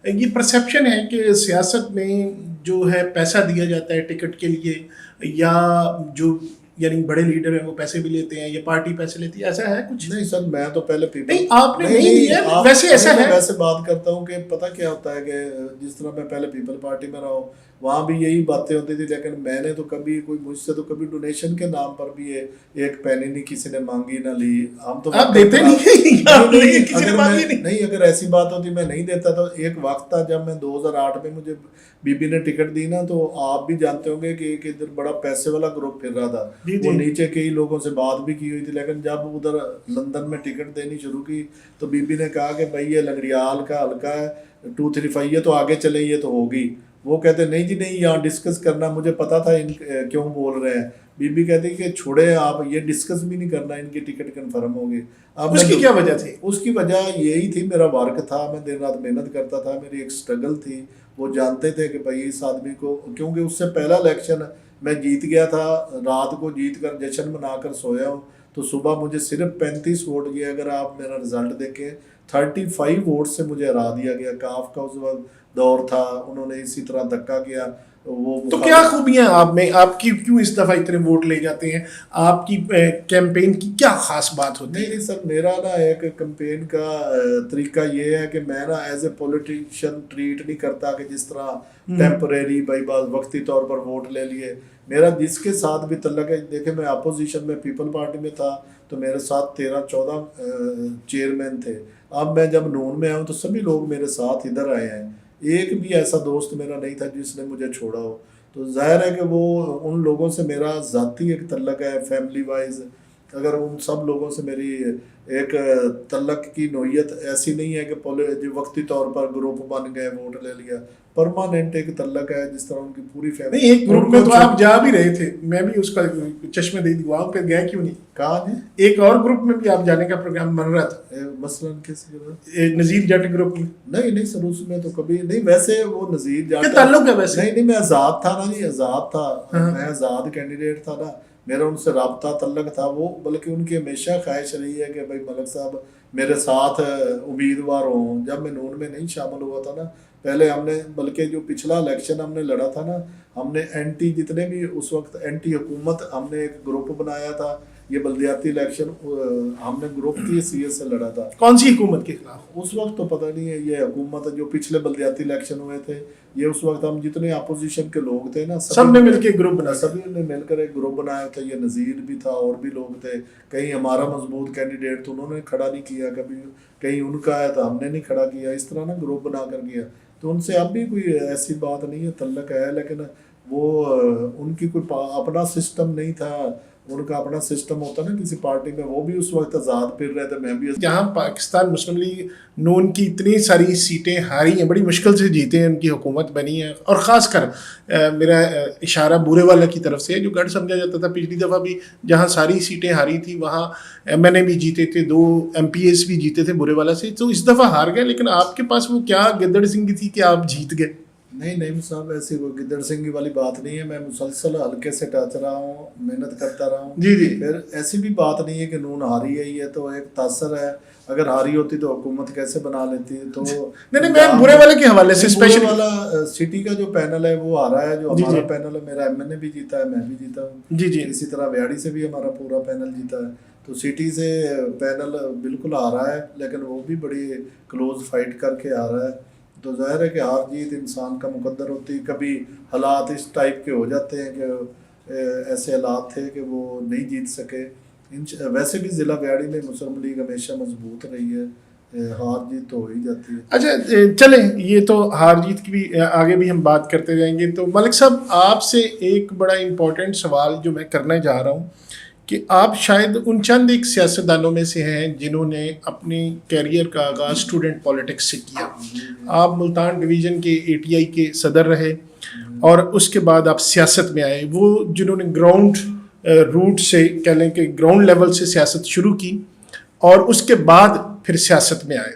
یہ پرسیپشن ہے کہ سیاست میں جو ہے پیسہ دیا جاتا ہے ٹکٹ کے لیے، یا جو یعنی بڑے لیڈر ہیں وہ پیسے بھی لیتے ہیں یا پارٹی پیسے لیتی ہے، ایسا ہے کچھ؟ نہیں سر، میں تو پہلے پیپل، نہیں آپ نے نہیں دیا، ویسے ایسا ہے؟ میں ویسے بات کرتا ہوں کہ پتہ کیا ہوتا ہے کہ جس طرح میں پہلے پیپل پارٹی میں رہا ہوں، وہاں بھی یہی باتیں ہوتی تھی، لیکن میں نے تو کبھی مجھ سے تو کبھی ڈونیشن کے نام پر بھی ایک پینی نہیں کسی نے مانگی نہ لی. ہم تو آپ دیتے نہیں، اگر ایسی بات ہوتی میں نہیں دیتا. تو ایک وقت تھا جب میں 2008 میں مجھے بی بی نے ٹکٹ دی نا، تو آپ بھی جانتے ہوں گے کہ ایک ادھر بڑا پیسے والا گروپ پھر رہا تھا. وہ نیچے کئی لوگوں سے بات بھی کی ہوئی تھی، لیکن جب ادھر لندن میں ٹکٹ دینی شروع کی تو بی بی نے کہا کہ بھائی یہ لنگڑیال کا حلقہ ہے 235، یہ تو آگے چلے، یہ تو ہوگی. وہ کہتے نہیں جی نہیں، یہاں ڈسکس کرنا، مجھے پتا تھا ان کیوں بول رہے ہیں. بی بی کہتی کہ چھوڑے آپ، یہ ڈسکس بھی نہیں کرنا، ان کی ٹکٹ کنفرم ہوگی. اب اس کی کیا وجہ تھی؟ اس کی وجہ یہی تھی، میرا ورک تھا، میں دن رات محنت کرتا تھا، میری ایک سٹرگل تھی. وہ جانتے تھے کہ بھائی اس آدمی کو، کیونکہ اس سے پہلا الیکشن میں جیت گیا تھا، رات کو جیت کر جشن منا کر سویا ہوں، تو صبح مجھے صرف 35 ووٹ گئے. اگر آپ میرا رزلٹ دیکھیں 35 ووٹ سے مجھے ہرا دیا گیا. کاف کا اس وقت دور تھا، انہوں نے اسی طرح دھکا کیا. تو کیا خوبیاں آپ میں، آپ کی کیوں اس دفعہ اتنے ووٹ لے جاتے ہیں؟ آپ کی کیمپین کی کیا خاص بات ہوتی ہے؟ نہیں سر، میرا نا ایک کیمپین کا طریقہ یہ ہے کہ میں نا ایز اے پولیٹیشین ٹریٹ نہیں کرتا کہ جس طرح ٹیمپریری بھائی بات وقتی طور پر ووٹ لے لیے. میرا جس کے ساتھ بھی تعلق ہے، دیکھیں میں اپوزیشن میں پیپل پارٹی میں تھا تو میرے ساتھ 13-14 چیئرمین تھے. اب میں جب نون میں آؤں تو سبھی لوگ میرے ساتھ ادھر آئے ہیں. ایک بھی ایسا دوست میرا نہیں تھا جس نے مجھے چھوڑا ہو. تو ظاہر ہے کہ وہ ان لوگوں سے میرا ذاتی ایک تعلق ہے، فیملی وائز. اگر ان سب لوگوں سے میری ایک تعلق کی نوعیت ایسی نہیں ہے کہ وقتی طور پر گروپ بن گئے ووٹ لے لیا. پرماننٹ ایک تعلق ہے، جس طرح ان کی پوری فیملی. نہیں، ایک گروپ میں تو آپ جا بھی رہے تھے، میں بھی اس کا چشمہ دید ہوا، پھر گئے کیوں نہیں؟ کہاں ہے؟ ایک اور گروپ میں بھی آپ جانے کا پروگرام بن رہا تھا، مثلاً کسی نذیر جٹ گروپ میں. نہیں سر، اس میں تو کبھی نہیں. ویسے وہ نذیر جٹ کیا تعلق ہے ویسے؟ نہیں، میں آزاد تھا نا جی، آزاد تھا، میں آزاد کینڈیڈیٹ تھا نا. میرا ان سے رابطہ تعلق تھا وہ، بلکہ ان کی ہمیشہ خواہش رہی ہے کہ بھائی ملک صاحب میرے ساتھ امیدوار ہوں. جب میں نون میں نہیں شامل ہوا تھا نا، پہلے ہم نے، بلکہ جو پچھلا الیکشن ہم نے لڑا تھا نا، ہم نے اینٹی، جتنے بھی اس وقت اینٹی حکومت، ہم نے ایک گروپ بنایا تھا. یہ بلدیاتی الیکشن ہم نے گروپ کی حیثیت سے لڑا تھا. کون سی حکومت کے خلاف؟ اس وقت تو پتہ نہیں ہے، یہ حکومت جو پچھلے بلدیاتی الیکشن ہوئے تھے، یہ اس وقت ہم جتنے اپوزیشن کے لوگ تھے نا، سب نے مل کے گروپ بنا، سبھی نے مل کر ایک گروپ بنایا تھا. یہ نذیر بھی تھا اور بھی لوگ تھے. کہیں ہمارا مضبوط کینڈیڈیٹ تو انہوں نے کھڑا نہیں کیا کبھی، کہیں ان کا ہے تو ہم نے نہیں کھڑا کیا. اس طرح نا گروپ بنا کر کیا. تو ان سے اب بھی کوئی ایسی بات نہیں ہے، تعلق ہے، لیکن وہ ان کی کوئی اپنا سسٹم نہیں تھا. ان کا اپنا سسٹم ہوتا نا کسی پارٹی میں، وہ بھی اس وقت آزاد پھر رہے تھے، میں بھی. جہاں پاکستان مسلم لیگ نون کی اتنی ساری سیٹیں ہاری ہیں، بڑی مشکل سے جیتے ہیں، ان کی حکومت بنی ہے، اور خاص کر میرا اشارہ بورے والا کی طرف سے، جو گڑھ سمجھا جاتا تھا پچھلی دفعہ بھی جہاں ساری سیٹیں ہاری تھی، وہاں ایم این اے بھی جیتے تھے، 2 MPs بھی جیتے تھے بورے والا سے. تو اس دفعہ ہار گئے، لیکن آپ کے پاس وہ کیا گدڑ سنگھی تھی کہ آپ جیت گئے؟ نہیں صاحب، ایسی کوئی گدڑ سنگھی والی بات نہیں ہے. میں مسلسل ہلکے سے ٹچ رہا ہوں، محنت کرتا رہا ہوں. جی پھر ایسی بھی بات نہیں ہے کہ نون ہاری ہے، یہ تو ایک تاثر ہے. اگر ہاری ہوتی تو حکومت کیسے بنا لیتی؟ تو نہیں، میں برے والے کے حوالے سے اسپیشلی والا سٹی کا جو پینل ہے وہ ہارا ہے، جو ہمارا پینل ہے. میرا ایم این اے بھی جیتا ہے، میں بھی جیتا ہوں. اسی طرح ویاڑی سے بھی ہمارا پورا پینل جیتا ہے. تو سٹی سے پینل بالکل آ رہا ہے، لیکن وہ بھی بڑی کلوز فائٹ کر کے آ رہا ہے. تو ظاہر ہے کہ ہار جیت انسان کا مقدر ہوتی. کبھی حالات اس ٹائپ کے ہو جاتے ہیں کہ ایسے حالات تھے کہ وہ نہیں جیت سکے. ویسے بھی ضلع ویاڑی میں مسلم لیگ ہمیشہ مضبوط رہی ہے، ہار جیت تو ہو ہی جاتی ہے. اچھا چلیں، یہ تو ہار جیت کی بھی آگے بھی ہم بات کرتے جائیں گے. تو ملک صاحب، آپ سے ایک بڑا امپورٹنٹ سوال جو میں کرنے جا رہا ہوں کہ آپ شاید ان چند ایک سیاستدانوں میں سے ہیں جنہوں نے اپنی کیریئر کا آغاز اسٹوڈنٹ پالیٹکس سے کیا. آپ ملتان ڈویژن کے ATI کے صدر رہے، اور اس کے بعد آپ سیاست میں آئے. وہ جنہوں نے گراؤنڈ روٹ سے، کہہ لیں کہ گراؤنڈ لیول سے سیاست شروع کی اور اس کے بعد پھر سیاست میں آئے.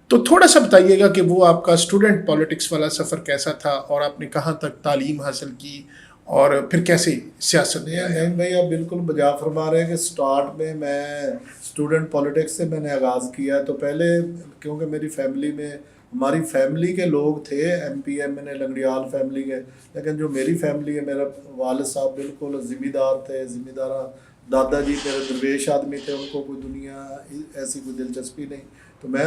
تو تھوڑا سا بتائیے گا کہ وہ آپ کا اسٹوڈنٹ پالیٹکس والا سفر کیسا تھا، اور آپ نے کہاں تک تعلیم حاصل کی، اور پھر کیسے سیاست میں آئے؟ نہیں بھائی، آپ بالکل بجا فرما رہے ہیں کہ سٹارٹ میں اسٹوڈنٹ پالیٹکس سے میں نے آغاز کیا. تو پہلے کیونکہ میری فیملی میں ہماری فیملی کے لوگ تھے ایم پی ایم نے لنگڑیال فیملی کے، لیکن جو میری فیملی ہے، میرا والد صاحب بالکل ذمہ دار تھے، ذمہ دار دادا جی میرے درویش آدمی تھے، ان کو کوئی دنیا ایسی کوئی دلچسپی نہیں. تو میں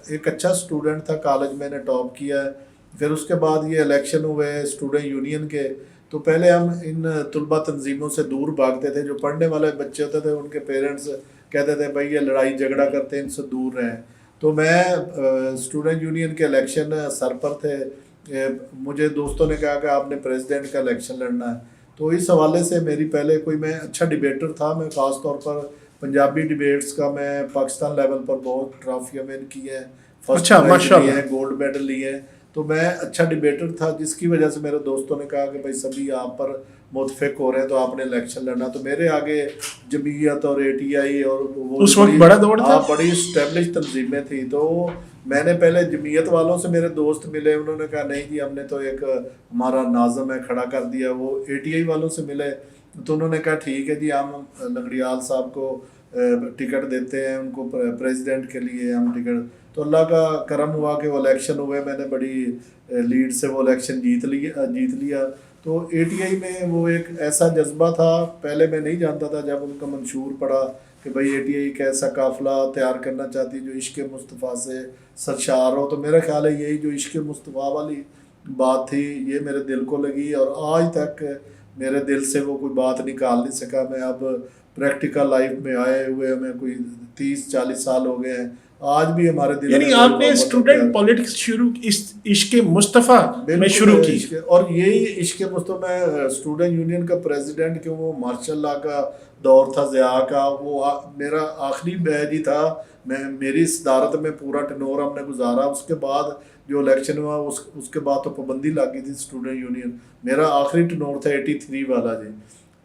ایک اچھا اسٹوڈنٹ تھا، کالج میں نے ٹاپ کیا ہے. پھر اس کے بعد یہ الیکشن ہوئے اسٹوڈنٹ یونین کے، تو پہلے ہم ان طلبہ تنظیموں سے دور بھاگتے تھے. جو پڑھنے والے بچے ہوتے تھے ان کے پیرنٹس کہتے تھے بھائی یہ لڑائی جھگڑا کرتے ہیں، ان سے دور رہیں. تو میں اسٹوڈنٹ یونین کے الیکشن سر پر تھے، مجھے دوستوں نے کہا کہ آپ نے پریزیڈنٹ کا الیکشن لڑنا ہے. تو اس حوالے سے میری پہلے کوئی، میں اچھا ڈبیٹر تھا، میں خاص طور پر پنجابی ڈبیٹس کا میں پاکستان لیول پر بہت ٹرافیاں ون کی ہیں، فرسٹ پرائز لیے ہیں، گولڈ میڈل لیے ہیں. تو میں اچھا ڈبیٹر تھا، جس کی وجہ سے میرے دوستوں نے کہا کہ بھائی سبھی آپ پر متفق ہو رہے ہیں تو آپ نے الیکشن لڑنا. تو میرے آگے جمعیت اور اے ٹی آئی اور وہ اس وقت بڑا دور تھا، بڑی اسٹیبلش تنظیمیں تھیں. تو میں نے پہلے جمعیت والوں سے میرے دوست ملے، انہوں نے کہا نہیں جی ہم نے تو ایک ہمارا ناظم ہے کھڑا کر دیا. وہ اے ٹی آئی والوں سے ملے تو انہوں نے کہا ٹھیک ہے جی ہم لنگڑیال صاحب کو ٹکٹ دیتے ہیں، ان کو پریزیڈنٹ کے لیے ہم ٹکٹ. تو اللہ کا کرم ہوا کہ وہ الیکشن ہوئے، میں نے بڑی لیڈ سے وہ الیکشن جیت لیا. تو اے ٹی آئی میں وہ ایک ایسا جذبہ تھا، پہلے میں نہیں جانتا تھا. جب ان کا منشور پڑا کہ بھائی اے ٹی آئی ایک ایسا قافلہ تیار کرنا چاہتی جو عشق مصطفیٰ سے سرشار ہو، تو میرا خیال ہے یہی جو عشق مصطفیٰ والی بات تھی یہ میرے دل کو لگی، اور آج تک میرے دل سے وہ کوئی بات نکال نہیں سکا. میں اب پریکٹیکل لائف میں آئے ہوئے ہمیں کوئی 30-40 سال ہو گئے ہیں، آج بھی ہمارے دل یعنی آپ نے اسٹوڈنٹ پولیٹکس شروع عشق مصطفیٰ میں شروع کی. اور یہی عشق مصطفیٰ. میں اسٹوڈنٹ یونین کا پریزیڈنٹ کیوں، وہ ماشاء اللہ کا دور تھا، ضیاء کا، وہ میرا آخری بیچ ہی تھا. میری صدارت میں پورا ٹنور ہم نے گزارا. اس کے بعد جو الیکشن ہوا اس کے بعد تو پابندی لگ گئی تھی اسٹوڈنٹ یونین. میرا آخری ٹنور تھا 83 والا جی.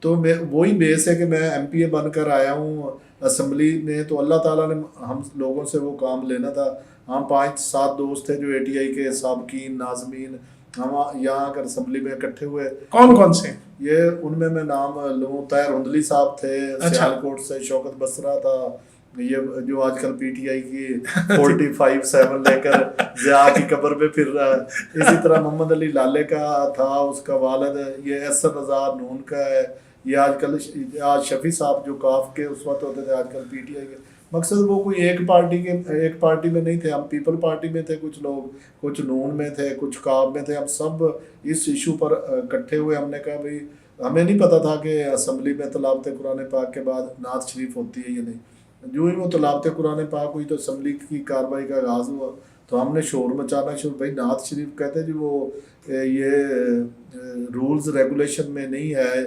تو وہی بیس ہے کہ میں ایم پی اے بن کر آیا ہوں اسمبلی میں. تو اللہ تعالیٰ نے ہم لوگوں سے وہ کام لینا تھا. ہم 5-7 دوست تھے جو اے ٹی آئی کے سابقین ناظمین، ہم یہاں کر اسمبلی میں اکٹھے ہوئے. کون سے؟ یہ ان میں نام لوں، طاہر ہندلی صاحب تھے سیالکوٹ سے، شوکت بسرا تھا، یہ جو آج کل پی ٹی آئی کی 45-7 لے کر ضیاء کی قبر پہ پھر رہا ہے. اسی طرح محمد علی لالے کا تھا، اس کا والد. یہ ایسر رضا نون کا ہے. یہ آج شفیع صاحب جو کاف کے اس وقت ہوتے تھے، آج کل پی ٹی آئی کے. مقصد وہ کوئی ایک پارٹی میں نہیں تھے، ہم پیپل پارٹی میں تھے، کچھ لوگ کچھ نون میں تھے، کچھ کاف میں تھے. ہم سب اس ایشو پر اکٹھے ہوئے. ہم نے کہا بھائی ہمیں نہیں پتا تھا کہ اسمبلی میں تلاوت قرآن پاک کے بعد نعت شریف ہوتی ہے یا نہیں. جو ہی وہ تلاوت قرآن پاک ہوئی تو اسمبلی کی کارروائی کا آغاز ہوا. تو ہم نے شور مچانا شروع. بھائی نعت شریف کہتے ہیں جی وہ یہ رولز ریگولیشن میں نہیں ہے،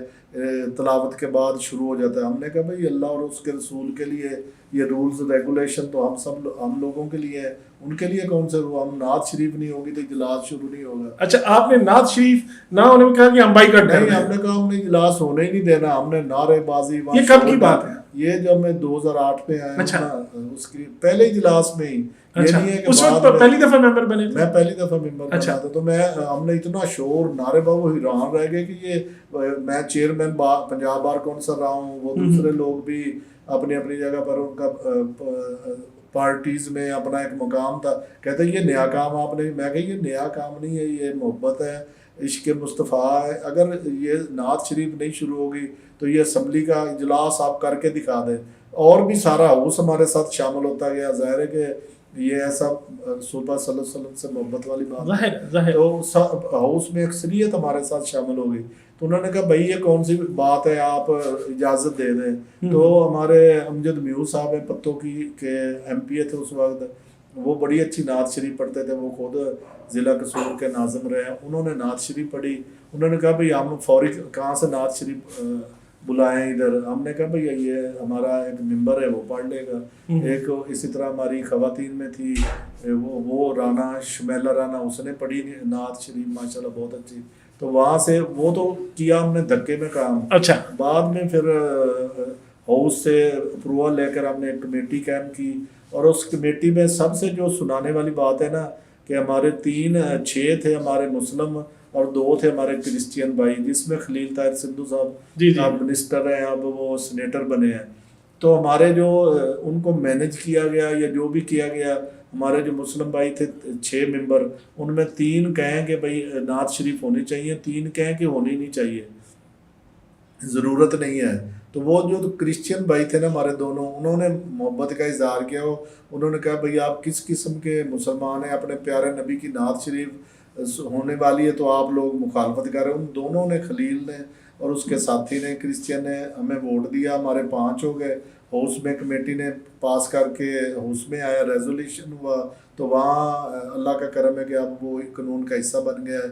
تلاوت کے بعد شروع ہو جاتا ہے. ہم نے کہا بھائی اللہ اور اس کے رسول کے لیے یہ رولز ریگولیشن تو ہم لوگوں کے لیے ہے، ان کے لیے کون سے؟ ہم نعت شریف نہیں ہوگی تو اجلاس شروع نہیں ہوگا. اچھا، آپ نے نعت شریف نہ ہونے میں کہا کہ ہم بائیکاٹ کریں؟ ہم نے کہا ہم نے اجلاس ہونے ہی نہیں دینا. ہم نے نعرے بازی. یہ کب کی بات ہے؟ یہ جب میں 2008 میں آیا اس کی پہلے اجلاس میں ہی. اس وقت پہلی دفعہ ممبر بنے تھے؟ میں پہلی دفعہ ممبر بنا تھا. تو ہم نے اتنا شور نعرے بابو حیران رہ گئے کہ یہ میں چیئرمین پنجاب بار کونسل رہا ہوں، وہ دوسرے لوگ بھی اپنی اپنی جگہ پر، ان کا پارٹیز میں اپنا ایک مقام تھا. کہتے ہیں یہ نیا کام آپ نے. میں کہ یہ نیا کام نہیں ہے، یہ محبت ہے، عشق مصطفیٰ ہے. اگر یہ نعت شریف نہیں شروع ہوگی تو یہ اسمبلی کا اجلاس آپ کر کے دکھا دیں. اور بھی سارا ہاؤس ہمارے ساتھ شامل ہوتا گیا. ظاہر ہے کہ یہ ایسا صوبہ صلی اللہ علیہ وسلم سے محبت والی بات ہے. تو ہاؤس میں اکثریت ہمارے ساتھ شامل ہو گئی. تو انہوں نے کہا بھائی یہ کون سی بات ہے، آپ اجازت دے دیں. تو ہمارے امجد میو صاحب ہیں پتوں کی کے ایم پی اے تھے اس وقت، وہ بڑی اچھی نعت شریف پڑھتے تھے. وہ خود ضلع قصور کے ناظم رہے ہیں. انہوں نے نعت شریف پڑھی. انہوں نے کہا بھائی ہم فوری کہاں سے نعت شریف بلائیں ادھر. ہم نے کہا بھئی یہ ہمارا ایک ممبر ہے وہ پڑھ لے گا. ایک اسی طرح ہماری خواتین میں تھی وہ رانا شمیلہ رانا، اس نے پڑھی نعت شریف ماشاءاللہ بہت اچھی. تو وہاں سے وہ تو کیا ہم نے دھکے میں کام. اچھا، بعد میں پھر ہاؤس سے اپروول لے کر ہم نے ایک کمیٹی قائم کی. اور اس کمیٹی میں سب سے جو سنانے والی بات ہے نا کہ ہمارے 6 تھے ہمارے مسلم اور 2 تھے ہمارے کرسچین بھائی، جس میں خلیل طاہر سندھو صاحب اب منسٹر ہیں، اب وہ سینیٹر بنے ہیں. تو ہمارے جو ان کو مینج کیا گیا یا جو بھی کیا گیا ہمارے جو مسلم بھائی تھے 6 ممبر، ان میں 3 کہیں کہ بھائی نعت شریف ہونی چاہیے، 3 کہیں کہ ہونی نہیں چاہیے، ضرورت نہیں ہے۔ تو وہ جو کرسچین بھائی تھے نا ہمارے دونوں، انہوں نے محبت کا اظہار کیا، انہوں نے کہا بھئی آپ کس قسم کے مسلمان ہیں، اپنے پیارے نبی کی نعت شریف ہونے والی ہے تو آپ لوگ مخالفت کر رہے ہیں۔ ان دونوں نے، خلیل نے اور اس کے ساتھی نے، کرسچین نے ہمیں ووٹ دیا، ہمارے 5 ہو گئے، ہاؤس میں کمیٹی نے پاس کر کے ہاؤس میں آیا، ریزولیوشن ہوا، تو وہاں اللہ کا کرم ہے کہ اب وہ قانون کا حصہ بن گیا ہے۔